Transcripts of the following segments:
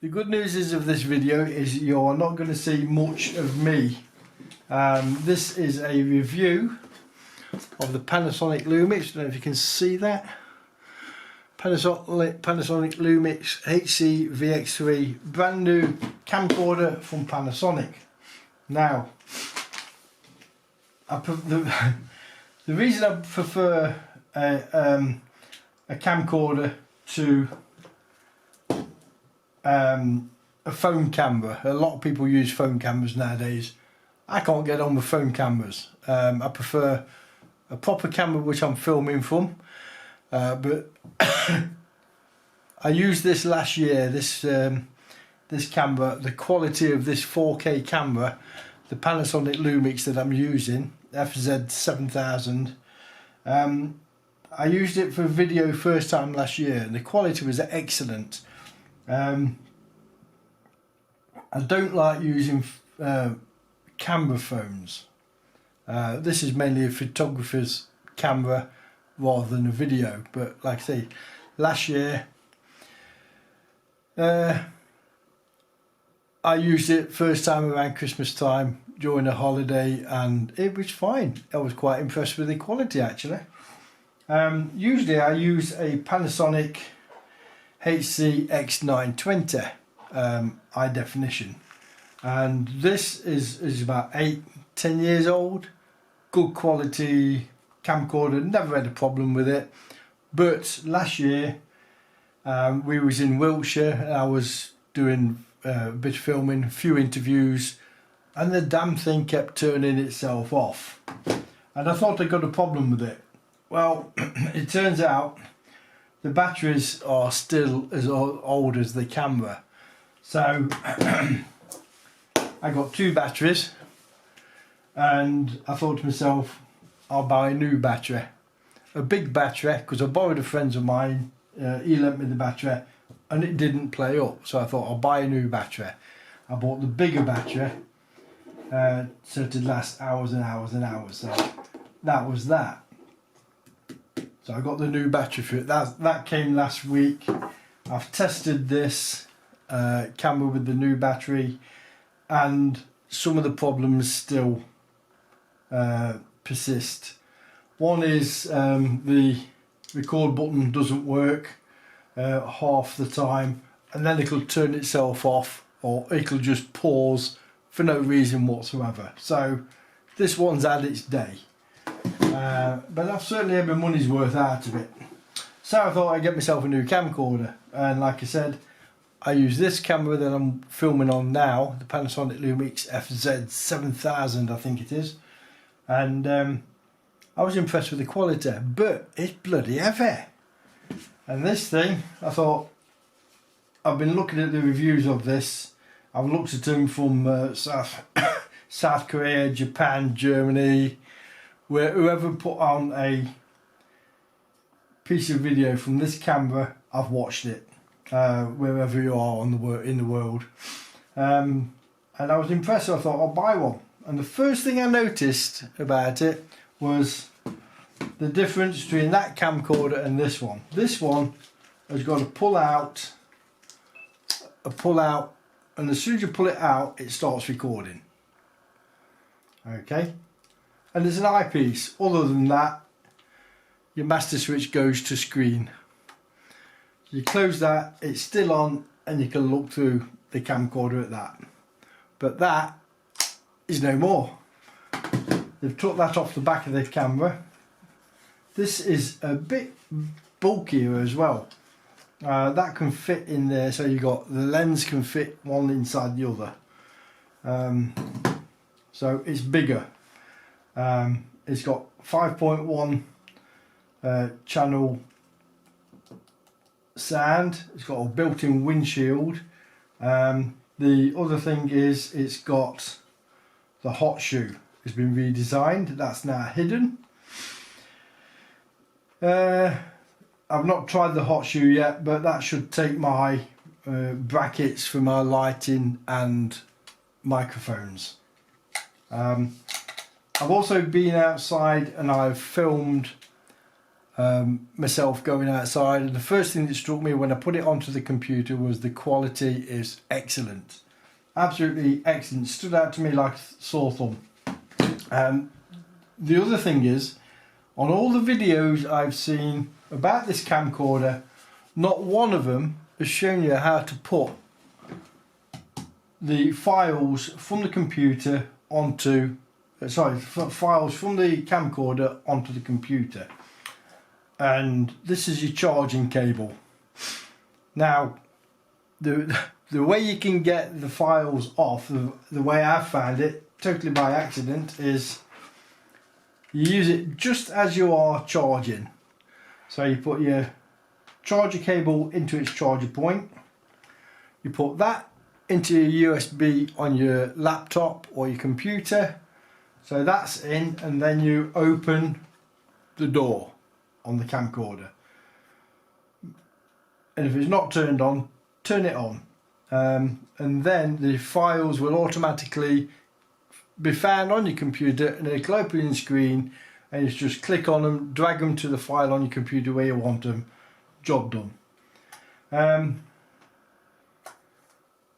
The good news is of this video is you're not going to see much of me. This is a review of the Panasonic Lumix. I don't know if you can see that. Panasonic Lumix HC-VX3, brand new camcorder from Panasonic. Now, the reason I prefer a camcorder to a phone camera. A lot of people use phone cameras nowadays. I can't get on with phone cameras. I prefer a proper camera which I'm filming from. But I used this last year, this camera. The quality of this 4K camera, the Panasonic Lumix that I'm using, FZ7000, I used it for video first time last year and the quality was excellent. I don't like using camera phones. This is mainly a photographer's camera rather than a video, but like I say, last year I used it first time around Christmas time during a holiday and it was fine. I was quite impressed with the quality actually. Usually I use a Panasonic HC-VX3 high definition, and this is about 8-10 years old. Good quality camcorder, never had a problem with it. But last year we was in Wiltshire and I was doing a bit of filming, a few interviews, and the damn thing kept turning itself off and I thought I got a problem with it. Well, it turns out the batteries are still as old as the camera. So I got two batteries and I thought to myself, I'll buy a new battery. A big battery, because I borrowed a friend of mine, he lent me the battery and it didn't play up. So I thought I'll buy a new battery. I bought the bigger battery, so it would last hours and hours and hours. So that was that. So I got the new battery for it. That came last week. I've tested this camera with the new battery and some of the problems still persist. One is the record button doesn't work half the time, and then it'll turn itself off or it'll just pause for no reason whatsoever. So this one's had its day. But I've certainly had my money's worth out of it. So I thought I'd get myself a new camcorder, and like I said, I use this camera that I'm filming on now, the Panasonic Lumix FZ7000 I think it is, and I was impressed with the quality, but it's bloody heavy. And this thing, I thought, I've been looking at the reviews of this, I've looked at them from South Korea, Japan, Germany, where whoever put on a piece of video from this camera, I've watched it, wherever you are in the world, and I was impressed. So I thought I'll buy one. And the first thing I noticed about it was the difference between that camcorder and this one. This one has got a pull out, and as soon as you pull it out, it starts recording. Okay. And there's an eyepiece. Other than that, your master switch goes to screen. You close that, it's still on, and you can look through the camcorder at that. But that is no more. They've took that off the back of the camera. This is a bit bulkier as well. That can fit in there, so you got the lens can fit one inside the other. So it's bigger. It's got 5.1 channel sound. It's got a built-in windshield. The other thing is it's got the hot shoe. It's been redesigned. That's now hidden. I've not tried the hot shoe yet, but that should take my brackets for my lighting and microphones. I've also been outside and I've filmed myself going outside, and the first thing that struck me when I put it onto the computer was the quality is excellent. Absolutely excellent. Stood out to me like a sore thumb. The other thing is, on all the videos I've seen about this camcorder, not one of them has shown you how to put the files from the computer onto, files from the camcorder onto the computer. And this is your charging cable. Now, the way you can get the files off, the way I found it, totally by accident, is you use it just as you are charging. So you put your charger cable into its charger point, you put that into your USB on your laptop or your computer, so that's in, and then you open the door on the camcorder, and if it's not turned on, turn it on, and then the files will automatically be found on your computer, and it'll open your screen, and you just click on them, drag them to the file on your computer where you want them, job done.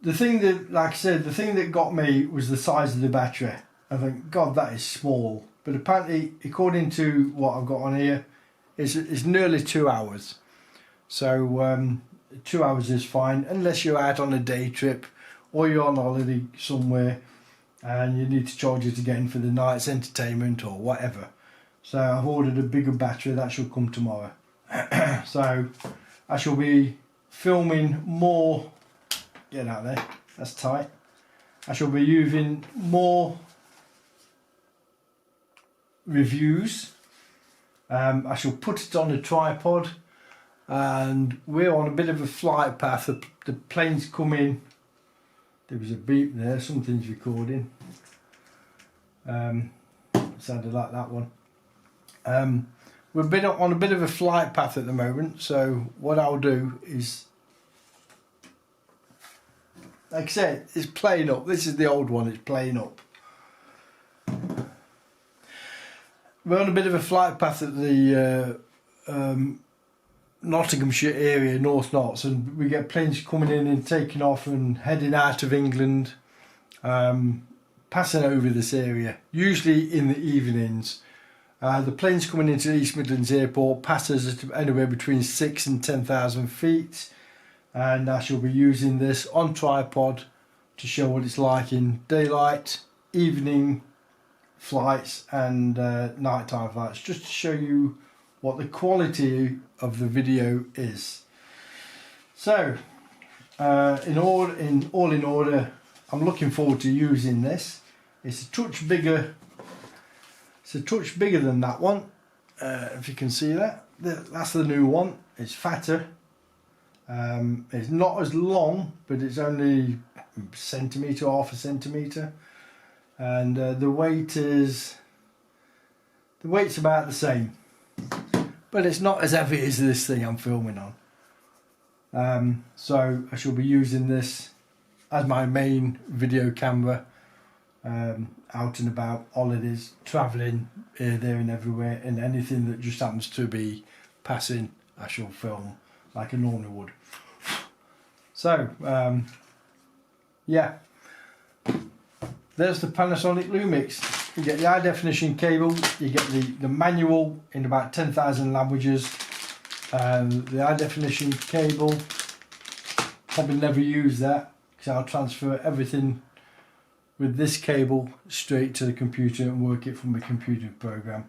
The thing that, like I said, the thing that got me was the size of the battery. I think, God, that is small. But apparently, according to what I've got on here, it's nearly 2 hours. So 2 hours is fine, unless you're out on a day trip or you're on holiday somewhere and you need to charge it again for the night's entertainment or whatever. So I've ordered a bigger battery that should come tomorrow. So I shall be filming more. Get out there, that's tight. I shall be using more reviews. I shall put it on a tripod, and we're on a bit of a flight path. The plane's coming. There was a beep there, something's recording. Sounded like that one. We're on a bit of a flight path at the moment, so what I'll do is, like I said, it's playing up. This is the old one, it's playing up. We're on a bit of a flight path at the Nottinghamshire area, North Notts, and we get planes coming in and taking off and heading out of England, passing over this area, usually in the evenings. The planes coming into East Midlands Airport passes at anywhere between 6,000 and 10,000 feet. And I shall be using this on tripod to show what it's like in daylight, evening flights and nighttime flights, just to show you what the quality of the video is. So, in all in order, I'm looking forward to using this. It's a touch bigger. It's a touch bigger than that one. If you can see that, that's the new one. It's fatter. It's not as long, but it's only a centimetre, half a centimetre, and the weight's about the same, but it's not as heavy as this thing I'm filming on. So I shall be using this as my main video camera, out and about, holidays, travelling here, there and everywhere, and anything that just happens to be passing I shall film like I normally would. So yeah, there's the Panasonic Lumix. You get the high definition cable, you get the manual in about 10,000 languages, the high definition cable. Probably never use that because I'll transfer everything with this cable straight to the computer and work it from the computer program.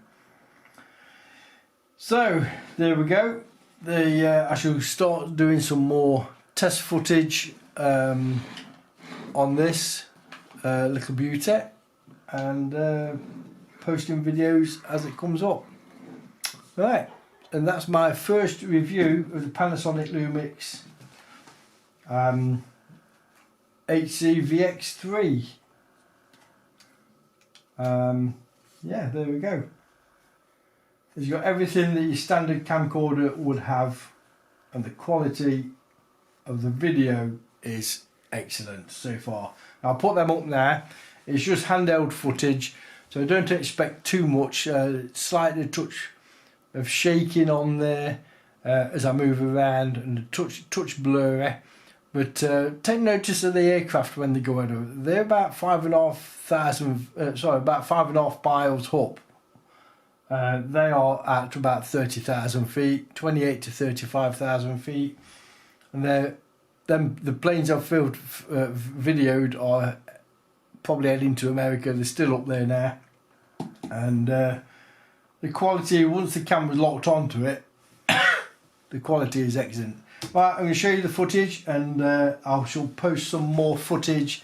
So there we go. I shall start doing some more test footage on this little beauty, and posting videos as it comes up. Right, and that's my first review of the Panasonic Lumix HC-VX3. Yeah, there we go. It's got everything that your standard camcorder would have, and the quality of the video is excellent so far. I'll put them up now. It's just handheld footage, so don't expect too much. Slightly touch of shaking on there as I move around, and a touch blurry. But take notice of the aircraft when they go over. They're about 5.5 miles up. They are at about 30,000 feet, 28 to 35,000 feet, and the planes I've videoed are probably heading to America. They're still up there now, and the quality, once the camera's locked onto it, the quality is excellent. Right, I'm going to show you the footage, and I shall post some more footage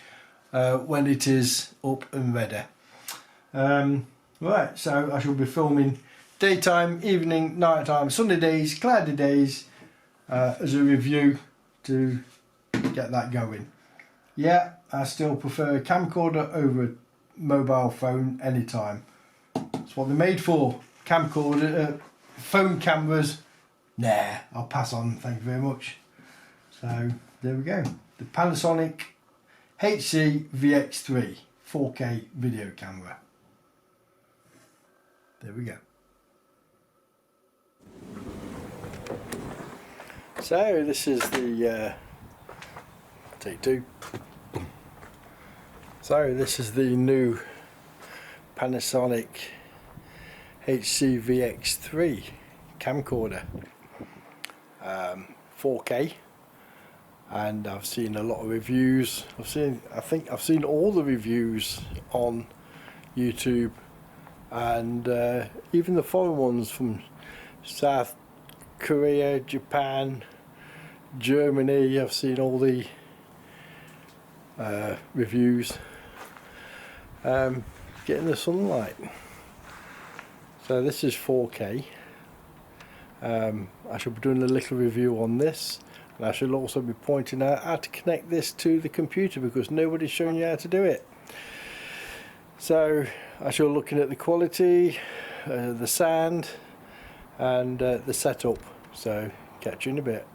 when it is up and ready. Right, so I shall be filming daytime, evening, night time, sunny days, cloudy days as a review to get that going. Yeah, I still prefer a camcorder over a mobile phone anytime. That's what they're made for. Camcorder, phone cameras, nah, I'll pass on, thank you very much. So there we go, the Panasonic HC-VX3 4K video camera. There we go. So this is the take two. So this is the new Panasonic HC-VX3 camcorder, 4K, and I've seen a lot of reviews. I think I've seen all the reviews on YouTube, and even the foreign ones from South Korea, Japan, Germany. I've seen all the reviews. Getting the sunlight. So this is 4K. I shall be doing a little review on this, and I shall also be pointing out how to connect this to the computer, because nobody's showing you how to do it. So I shall be looking at the quality, the sound, and the setup. So catch you in a bit.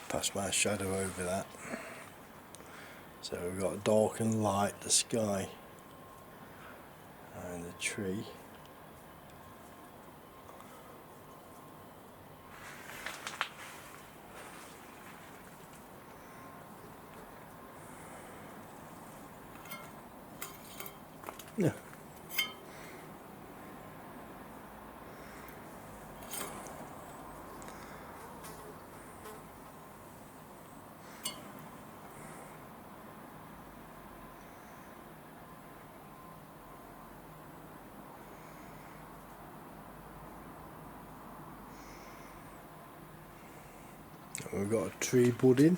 Pass my shadow over that. So we've got dark and light, the sky and the tree. Yeah. We've got a tree budding,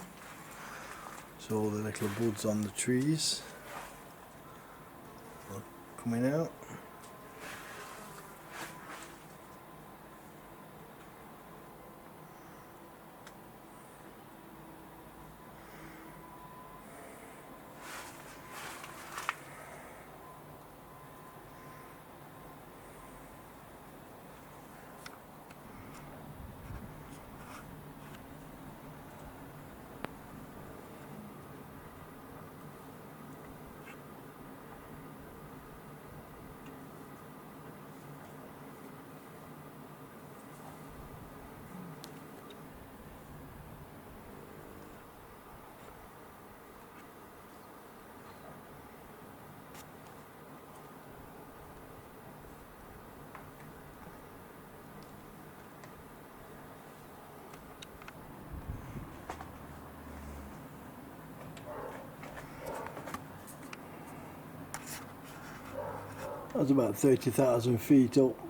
so all the little buds on the trees are coming out. That's about 30,000 feet up.